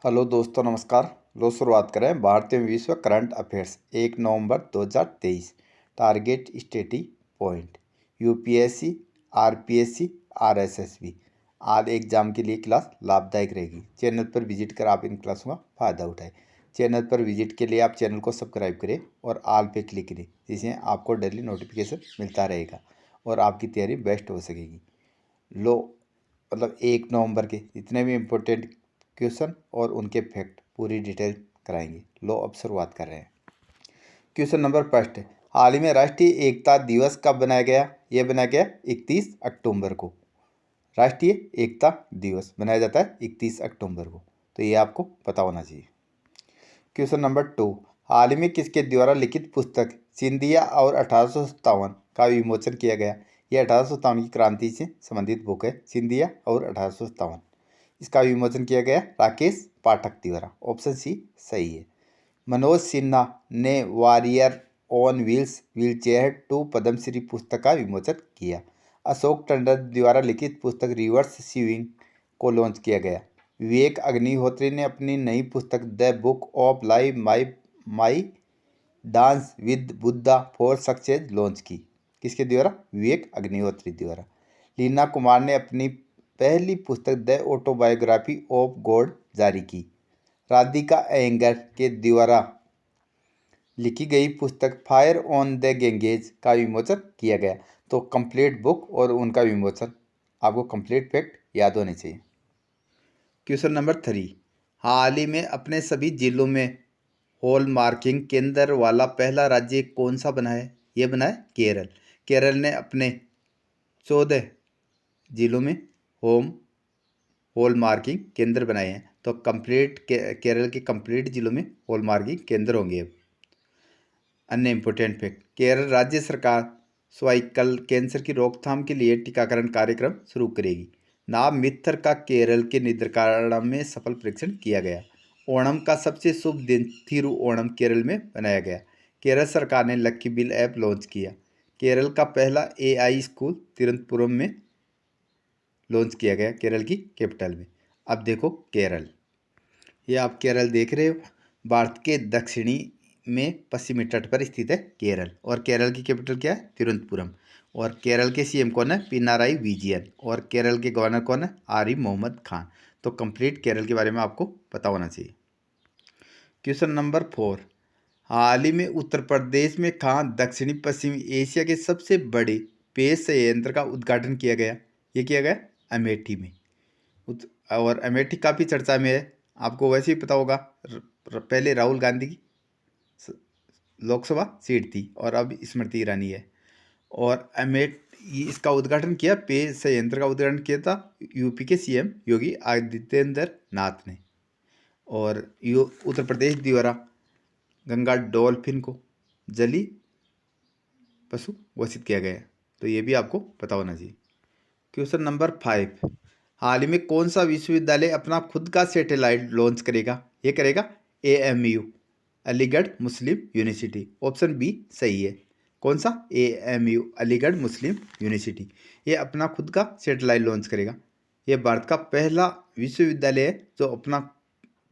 Hello दोस्तों, नमस्कार। लो शुरुआत करें भारतीय विश्व करंट अफेयर्स 1 नवंबर 2023। Target study point UPSC, RPSC, RSSB आदि एग्जाम के लिए क्लास लाभदायक रहेगी। चैनल पर विजिट कर आप इन क्लासों का फ़ायदा उठाएं। चैनल पर विजिट के लिए आप चैनल को सब्सक्राइब करें और ऑल पे क्लिक करें, जिससे आपको डेली नोटिफिकेशन मिलता रहेगा और आपकी तैयारी बेस्ट हो सकेगी। लो 1 नवंबर के जितने भी इम्पोर्टेंट क्वेश्चन और उनके फैक्ट पूरी डिटेल कराएंगे। लो अब शुरुआत कर रहे हैं। क्वेश्चन नंबर फर्स्ट, हाल ही में राष्ट्रीय एकता दिवस कब बनाया गया? यह बनाया गया 31 अक्टूबर को। राष्ट्रीय एकता दिवस बनाया जाता है 31 अक्टूबर को, तो ये आपको पता होना चाहिए। क्वेश्चन नंबर 2, हाल ही में किसके द्वारा लिखित पुस्तक सिंधिया और 1857 का विमोचन किया गया? यह 1857 की क्रांति से संबंधित बुक है, सिंधिया और 1857। इसका विमोचन किया गया राकेश पाठक द्वारा। ऑप्शन सी सही है। मनोज सिन्हा ने warrior on wheels wheelchair to Padmashri पुस्तक का विमोचन किया। अशोक टंडन द्वारा लिखित पुस्तक रिवर्स स्विंग को लॉन्च किया गया। विवेक अग्निहोत्री ने अपनी नई पुस्तक the book of life my dance with Buddha for success launch की। किसके द्वारा? विवेक अग्निहोत्री द्वारा। लीना कुमार ने अपनी पहली पुस्तक द ऑटोबायोग्राफी ऑफ गॉड जारी की। राधिका अयंगर के द्वारा लिखी गई पुस्तक फायर ऑन द गैंगेज का विमोचन किया गया। तो कंप्लीट बुक और उनका विमोचन आपको कंप्लीट फैक्ट याद होने चाहिए। क्वेश्चन नंबर 3, हाल ही में अपने सभी जिलों में हॉल मार्किंग केंद्र वाला पहला राज्य कौन सा बना है? ये बना है केरल। केरल ने अपने 14 जिलों में हॉल मार्किंग केंद्र बनाए हैं। तो केरल के कंप्लीट जिलों में हॉल मार्किंग केंद्र होंगे। अन्य इंपॉर्टेंट फैक्ट, केरल राज्य सरकार सर्वाइकल कैंसर की रोकथाम के लिए टीकाकरण कार्यक्रम शुरू करेगी। नाम मित्तर का केरल के निद्रकारण में सफल परीक्षण किया गया। ओणम का सबसे शुभ दिन थिरु ओणम केरल में मनाया गया। केरल सरकार ने लक्की बिल ऐप लॉन्च किया। केरल का पहला एआई स्कूल तिरुवनंतपुरम में लॉन्च किया गया, केरल की कैपिटल में। अब देखो केरल, ये आप केरल देख रहे हो, भारत के दक्षिणी में पश्चिमी तट पर स्थित है केरल। और केरल की कैपिटल क्या है? तिरुवनंतपुरम। और केरल के सीएम कौन है? पिनाराई विजयन। और केरल के गवर्नर कौन है? आरिफ मोहम्मद खान। तो कंप्लीट केरल के बारे में आपको पता होना चाहिए। क्वेश्चन नंबर 4, हाल ही में उत्तर प्रदेश में कहाँ दक्षिणी पश्चिमी एशिया के सबसे बड़े पेय संयंत्र का उद्घाटन किया गया? ये किया गया अमेठी में। और अमेठी काफ़ी चर्चा में है, आपको वैसे ही पता होगा। पहले राहुल गांधी की लोकसभा सीट थी और अब स्मृति ईरानी है। और इसका उद्घाटन किया, पेय संयंत्र का उद्घाटन किया था यूपी के सीएम योगी आदित्येंद्र नाथ ने। और उत्तर प्रदेश द्वारा गंगा डॉल्फिन को जली पशु घोषित किया गया। तो ये भी आपको पता होना चाहिए। क्वेश्चन नंबर 5, हाल ही में कौन सा विश्वविद्यालय अपना खुद का सैटेलाइट लॉन्च करेगा? ये करेगा एएमयू, अलीगढ़ मुस्लिम यूनिवर्सिटी। ऑप्शन बी सही है। कौन सा? एएमयू, अलीगढ़ मुस्लिम यूनिवर्सिटी। ये अपना खुद का सैटेलाइट लॉन्च करेगा। ये भारत का पहला विश्वविद्यालय है जो अपना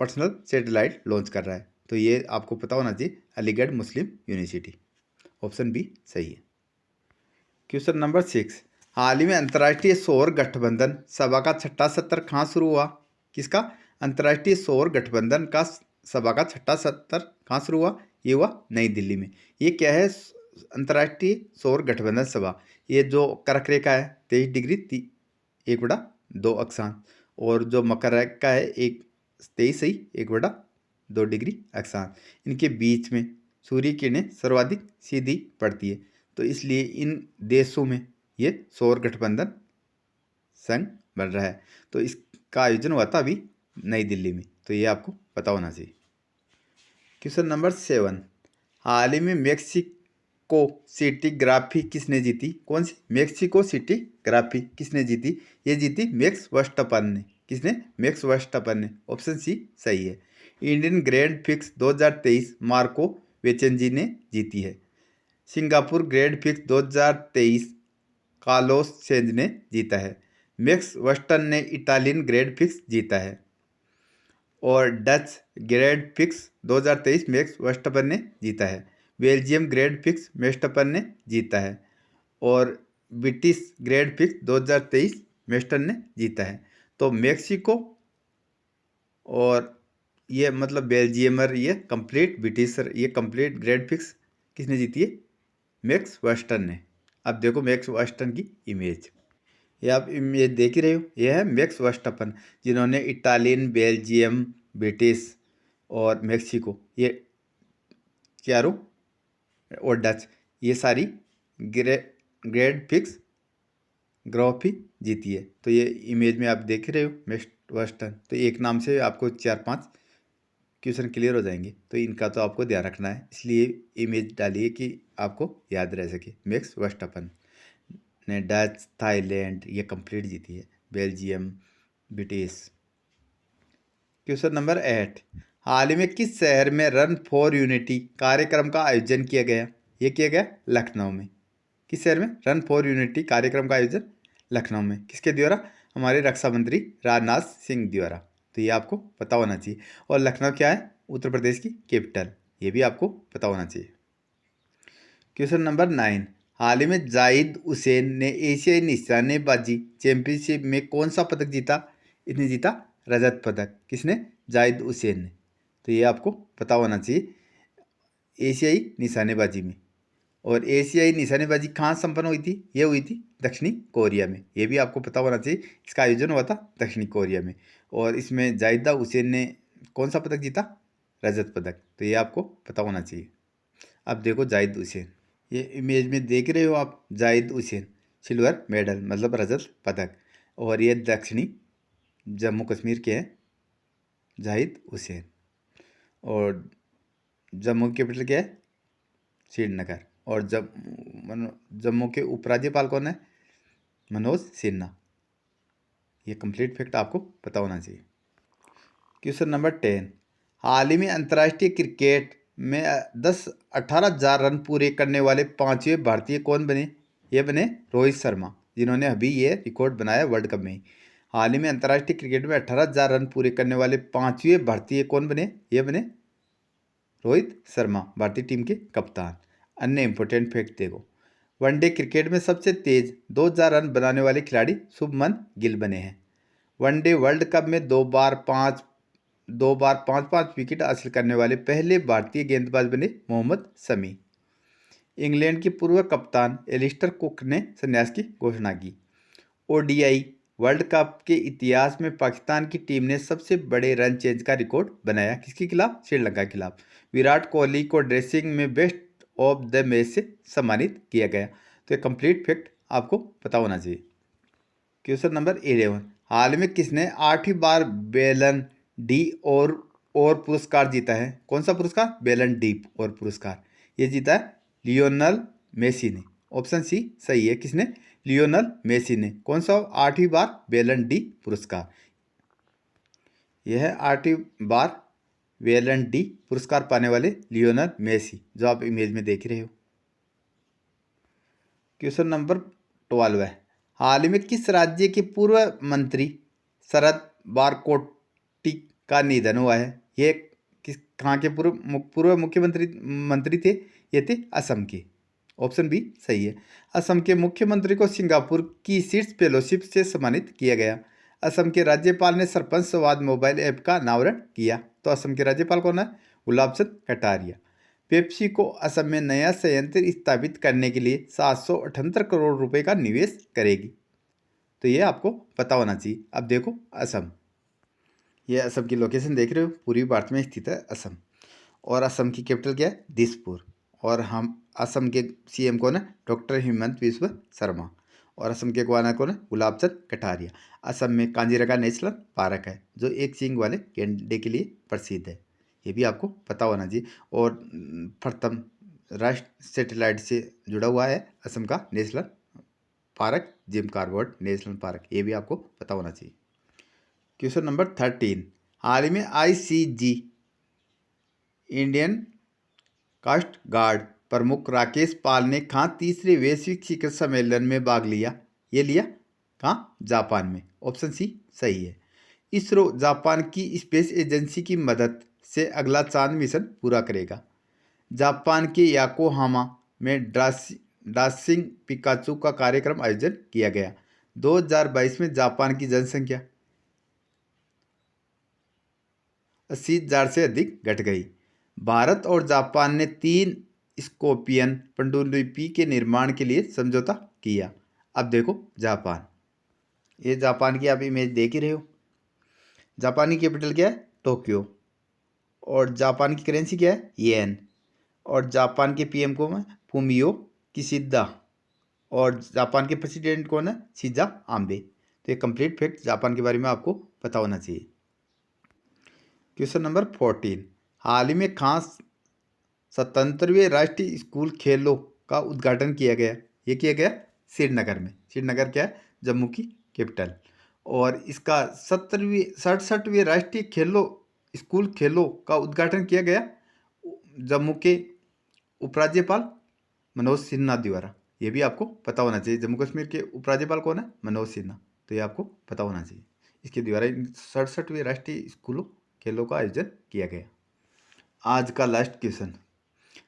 पर्सनल सैटेलाइट लॉन्च कर रहा है। तो ये आपको पता होना चाहिए, अलीगढ़ मुस्लिम यूनिवर्सिटी। ऑप्शन बी सही है। क्वेश्चन नंबर 6, हाल ही में अंतर्राष्ट्रीय सौर गठबंधन सभा का छठा सत्र कहाँ शुरू हुआ? किसका? अंतर्राष्ट्रीय सौर गठबंधन का सभा का छठा सत्र कहाँ शुरू हुआ? ये हुआ नई दिल्ली में। ये क्या है? अंतर्राष्ट्रीय सौर गठबंधन सभा। ये जो कर्क रेखा है 23 डिग्री 1/2 अक्षांश, और जो मकर रेखा है 1 डिग्री अक्षांश, इनके बीच में सूर्य किरणें सर्वाधिक सीधी पड़ती है। तो इसलिए इन देशों में ये सौर गठबंधन संघ बन रहा है। तो इसका आयोजन हुआ था अभी नई दिल्ली में। तो ये आपको पता होना चाहिए। क्वेश्चन नंबर 7, हाल ही में मेक्सिको सिटी ग्राफी किसने जीती? कौन सी? मेक्सिको सिटी ग्राफी किसने जीती? ये जीती मैक्स वर्स्टपन ने। किसने? मैक्स वर्स्टपन ने। ऑप्शन सी सही है। इंडियन ग्रैंड फिक्स 2023 मार्को वेचेंजी ने जीती है। Singapore grand fix 2023 Carlos Sainz ने जीता है। मैक्स वर्स्टन ने इटालियन ग्रैंड फिक्स जीता है। और Dutch grand fix 2023 max Verstappen ने जीता है। बेल्जियम ग्रैंड फिक्स मेस्टपन ने जीता है। और ब्रिटिश ग्रैंड फिक्स 2023 मेस्टन ने जीता है। तो मेक्सिको और ये मतलब बेल्जियमर, ये कंप्लीट ब्रिटिशर, ये कंप्लीट ग्रैंड फिक्स किसने जीती है? मैक्स वर्स्टन ने। अब देखो मैक्स वर्स्टन की इमेज, ये आप इमेज देख ही रहे हो, ये है मैक्स वर्स्टपन, जिन्होंने इटालियन, बेल्जियम, ब्रिटिश और मेक्सिको, ये चारों, और डच, ये सारी ग्रैंड फिक्स ग्रॉफी जीती है। तो ये इमेज में आप देख रहे हो मैक्स वर्स्टन। तो एक नाम से आपको 4-5 क्वेश्चन क्लियर हो जाएंगे, तो इनका तो आपको ध्यान रखना है, इसलिए इमेज डालिए कि आपको याद रह सके। मैक्स वर्स्टपन ने डच, थाईलैंड ये कंप्लीट जीती है, बेल्जियम, ब्रिटिश। क्वेश्चन नंबर 8, हाल ही में किस शहर में रन फॉर यूनिटी कार्यक्रम का आयोजन किया गया? ये किया गया लखनऊ में। किस शहर में? रन फॉर यूनिटी कार्यक्रम का आयोजन लखनऊ में। किसके द्वारा? हमारे रक्षा मंत्री राजनाथ सिंह द्वारा। तो ये आपको पता होना चाहिए। और लखनऊ क्या है? उत्तर प्रदेश की कैपिटल, ये भी आपको पता होना चाहिए। क्वेश्चन नंबर 9, हाल ही में जाहिद हुसैन ने एशियाई निशानेबाजी चैंपियनशिप में कौन सा पदक जीता? इसने जीता रजत पदक। किसने? जाहिद हुसैन ने। तो ये आपको पता होना चाहिए, एशियाई निशानेबाजी में। और एशियाई निशानेबाजी कहाँ संपन्न हुई थी? ये हुई थी दक्षिणी कोरिया में, ये भी आपको पता होना चाहिए। इसका आयोजन हुआ था दक्षिणी कोरिया में। और इसमें जाहिदा हुसैन ने कौन सा पदक जीता? रजत पदक। तो ये आपको पता होना चाहिए। अब देखो जाहिद हुसैन, ये इमेज में देख रहे हो आप, जाहिद हुसैन सिल्वर मेडल मतलब रजत पदक। और ये दक्षिणी जम्मू कश्मीर के हैं जाहिद हुसैन। और जम्मू की कैपिटल क्या है? श्रीनगर। और जम्मू के उपराज्यपाल कौन है? मनोज सिन्हा। ये कंप्लीट फैक्ट आपको पता होना चाहिए। क्वेश्चन नंबर 10, हाल ही में अंतर्राष्ट्रीय क्रिकेट में 18,000 रन पूरे करने वाले 5वें भारतीय कौन बने? ये बने रोहित शर्मा, जिन्होंने अभी ये रिकॉर्ड बनाया वर्ल्ड कप में ही। हाल ही में अंतर्राष्ट्रीय क्रिकेट में 18,000 रन पूरे करने वाले 5वें भारतीय कौन बने? ये बने रोहित शर्मा, भारतीय टीम के कप्तान। अन्य इंपॉर्टेंट फैक्ट देखो, वनडे क्रिकेट में सबसे तेज 2,000 रन बनाने वाले खिलाड़ी शुभमन गिल बने हैं। वनडे वर्ल्ड कप में दो बार पाँच पाँच विकेट हासिल करने वाले पहले भारतीय गेंदबाज बने मोहम्मद शमी। इंग्लैंड के पूर्व कप्तान एलिस्टर कुक ने संन्यास की घोषणा की। ओडीआई वर्ल्ड कप के इतिहास में पाकिस्तान की टीम ने सबसे बड़े रन चेंज का रिकॉर्ड बनाया। किसके खिलाफ? श्रीलंका के खिलाफ। विराट कोहली को ड्रेसिंग में बेस्ट ऑफ द मैच से सम्मानित किया गया। तो ये कंप्लीट फैक्ट आपको पता होना चाहिए। क्वेश्चन नंबर 11, हाल में किसने 8वीं बार बेलन डी और पुरस्कार जीता है? कौन सा पुरस्कार? बेलन डी और पुरस्कार। ये जीता है लियोनल मेसी ने। ऑप्शन सी सही है। किसने? लियोनल मेसी ने। कौन सा? 8वीं बार बेलन डी पुरस्कार। यह है 8वीं बार बेलन डी पुरस्कार पाने वाले लियोनल मेसी, जो आप इमेज में देख रहे हो। क्वेश्चन नंबर 12 है, हाल ही में किस राज्य के पूर्व मंत्री शरद बारकोटी का निधन हुआ है? ये किस कहाँ के पूर्व मुख्यमंत्री थे? ये थे असम के। ऑप्शन बी सही है। असम के मुख्यमंत्री को सिंगापुर की सीट्स फेलोशिप से सम्मानित किया गया। असम के राज्यपाल ने सरपंच संवाद मोबाइल ऐप का अनावरण किया। तो असम के राज्यपाल कौन है? गुलाब चंद कटारिया। पेप्सी को असम में नया संयंत्र स्थापित करने के लिए 778 करोड़ रुपए का निवेश करेगी। तो ये आपको पता होना चाहिए। अब देखो असम, ये असम की लोकेशन देख रहे हो, पूर्वी भारत में स्थित है असम। और असम की कैपिटल क्या है? दिसपुर। और हम असम के सीएम कौन है? डॉक्टर हिमंत बिस्वा शर्मा। और असम के गवर्नर कौन है? गुलाब चंद कटारिया। असम में काजीरंगा नेशनल पार्क है, जो एक सींग वाले गैंडे के लिए प्रसिद्ध है। ये भी आपको पता होना चाहिए। और प्रथम राष्ट्र सैटेलाइट से जुड़ा हुआ है असम का national park, Jim Corbett national park. ये भी आपको पता होना चाहिए। क्वेश्चन नंबर 13, हाल ही में आईसीजी इंडियन कास्ट गार्ड प्रमुख राकेश पाल ने कहाँ तीसरे वैश्विक शिखर सम्मेलन में भाग लिया? ये लिया कहाँ? जापान में। ऑप्शन सी सही है। इसरो जापान की स्पेस एजेंसी की मदद से अगला चांद मिशन पूरा करेगा। जापान के याकोहामा में डासिंग पिकाचू का कार्यक्रम आयोजन किया गया। 2022 में जापान की जनसंख्या 80,000 से अधिक घट गई। भारत और जापान ने 3 स्कॉर्पियन पनडुब्बी के निर्माण के लिए समझौता किया। अब देखो जापान, ये जापान की आप इमेज देख ही रहे हो। जापान की कैपिटल क्या है? टोक्यो। और जापान की करेंसी क्या है? येन। और जापान के पीएम कौन है? Fumio Kishida. और जापान के प्रेसिडेंट कौन है? Shinzo Abe. तो ये कंप्लीट फैक्ट जापान के बारे में आपको पता होना चाहिए। क्वेश्चन नंबर 14, हाल ही में खास 77वें राष्ट्रीय स्कूल खेलों का उद्घाटन किया गया। ये किया गया श्रीनगर में। श्रीनगर क्या है? जम्मू की कैपिटल। और इसका 67वें राष्ट्रीय स्कूल खेलों का उद्घाटन किया गया जम्मू के उपराज्यपाल मनोज सिन्हा द्वारा। ये भी आपको पता होना चाहिए। जम्मू कश्मीर के उपराज्यपाल कौन है? मनोज सिन्हा। तो ये आपको पता होना चाहिए। इसके द्वारा 67वें राष्ट्रीय स्कूलों खेलों का आयोजन किया गया। आज का लास्ट क्वेश्चन,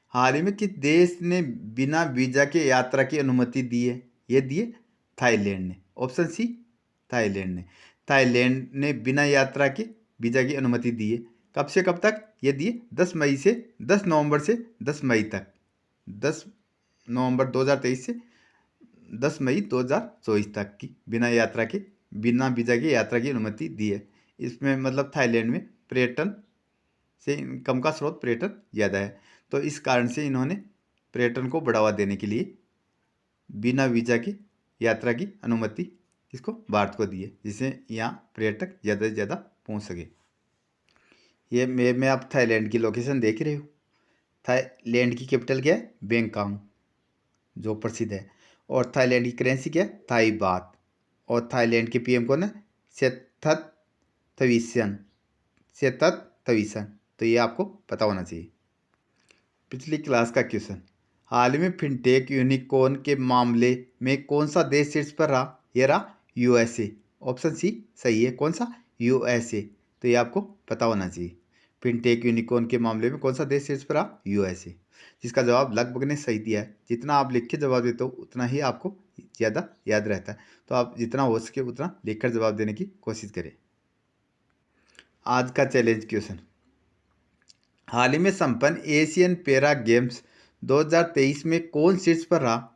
हाल ही में किस देश ने बिना वीजा के यात्रा की अनुमति दी है? ये दिए थाईलैंड ने। ऑप्शन सी थाईलैंड ने। थाईलैंड ने बिना यात्रा के वीजा की अनुमति दी है। कब से कब तक? ये दिए 10 नवंबर से 10 मई तक। 10 नवंबर 2023 से 10 मई 2024 तक की बिना बिना वीजा की यात्रा की अनुमति दी है। इसमें मतलब थाईलैंड में पर्यटन से इनकम का स्रोत पर्यटन ज़्यादा है, तो इस कारण से इन्होंने पर्यटन को बढ़ावा देने के लिए बिना वीजा की यात्रा की अनुमति किसको? भारत को दी है, जिससे यहाँ पर्यटक ज़्यादा से ज़्यादा पहुँच सके। ये में आप थाईलैंड की लोकेशन देख रहे हो। थाईलैंड की कैपिटल क्या है? बैंकॉक, जो प्रसिद्ध है। और थाईलैंड की करेंसी क्या है? थाई बात। और थाईलैंड के पीएम कौन है? सेथत थवीसन। तो ये आपको पता होना चाहिए। पिछली क्लास का क्वेश्चन, हाल ही में फिनटेक यूनिकॉर्न के मामले में कौन सा देश शीर्ष पर रहा? ये रहा यूएसए। ऑप्शन सी सही है। कौन सा? यूएसए। तो ये आपको पता होना चाहिए। फिनटेक यूनिकॉर्न के मामले में कौन सा देश शीर्ष पर रहा? यूएसए। जिसका जवाब लगभग ने सही दिया है। जितना आप लिख के जवाब देते हो उतना ही आपको ज़्यादा याद रहता है। तो आप जितना हो सके उतना लिखकर जवाब देने की कोशिश करें। आज का चैलेंज क्वेश्चन, हाल ही में संपन्न एशियन पैरा गेम्स 2023 में कौन शीर्ष पर रहा?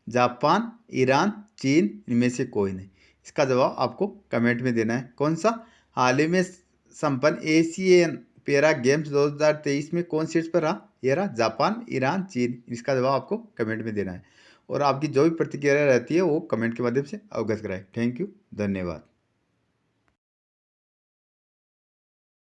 जापान, ईरान, चीन, इनमें से कोई नहीं। इसका जवाब आपको कमेंट में देना है। कौन सा? हाल ही में संपन्न एशियन पैरा गेम्स 2023 में कौन शीर्ष पर रहा? ये रहा जापान, ईरान, चीन। इसका जवाब आपको कमेंट में देना है। और आपकी जो भी प्रतिक्रिया रहती है वो कमेंट के माध्यम से अवगत कराएं। थैंक यू, धन्यवाद।